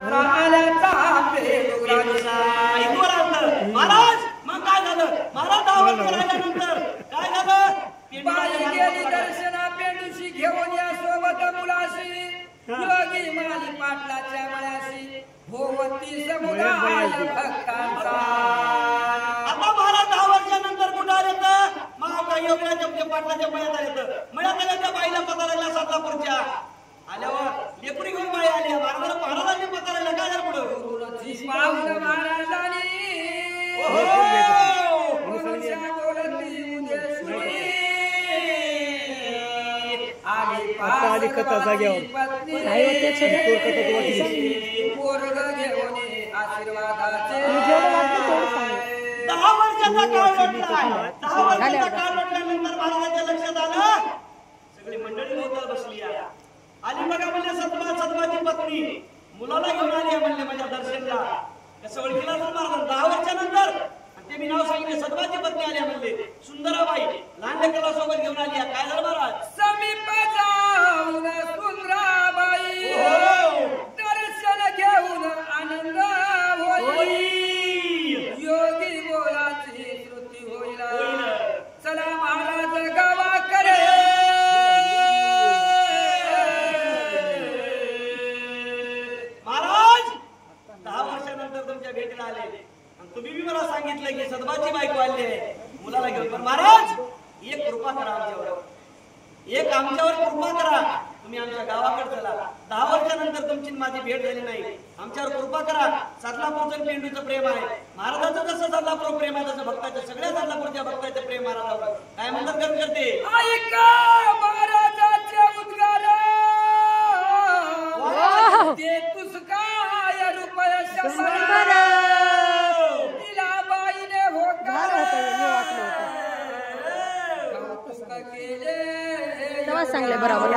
महाराज मग काय झालं? महाराज दावत राहिल्यानंतर काय झालं? बाई गेली दर्शना पेंडूशी घेऊन या सोबत मुलाशी योगी माली पाटलाच्या मळ्याशी भोवती समुदाय भक्तांचा. आता महाराज 10 वर्षानंतर कुठं आले तर महाराज योगीराज जमते पाटलाच्या मळ्यात आले तर मळ्यात आल्या त्या बाईला पता लागला सातापूरच्या आल्यावर लेपुरी घेऊन बाई आली. महाराजांनी पता लागला काय झालं पुढं? पाहुण महाराजांनी आली कथा जाग्यावर पोरग घेऊन आशीर्वादाचे 10 वर्षाचा काळ लोटला. 10 वर्षाचा काळ लोटल्यानंतर महाराजांच्या लक्षात आलं सगळी मंडळी होता बसली आहे. आली बघा म्हणले सतमाची पत्नी मुलाला घेऊन आली म्हणले माझ्या दर्शनला. कसं ओळखीला महाराज 10 वर्षानंतर ते मी नाव सांगितले सतमाची पत्नी आली म्हणले सुंदराबाई लहान लेकराला सोबत घेऊन आली. काय झालं महाराज? समीप जाऊन सुंदराबाई दर्शन घेऊन आनंद होईल योगी बोलाची श्रुती होईल. चला महाराज गावाकडे महाराज 10 वर्षानंतर तुमच्या भेटीला आले आणि तुम्ही बी मला सांगितलं की सदमाची बायको आली आहे मुलाला घेऊन. पण महाराज एक कृपा करा आमच्यावर, एक आमच्यावर कृपा करा. तुम्ही आमच्या गावाकडे चला. 10 वर्षानंतर तुमची माझी भेट झाली नाही. आमच्यावर कृपा करा. सदलापूरचं पेंडूचं प्रेम आहे महाराजांचं. जसं सदलापूर प्रेम आहे तसं भक्ताचं सगळ्या सदलापूरच्या भक्ताचं प्रेम महाराजावर. काय म्हणतात गर्व करते ऐका महाराजाचे उद्गार ते तुस काय रुपये 100 तिला बाईने होकार तेव्हा सांगले बरोबर.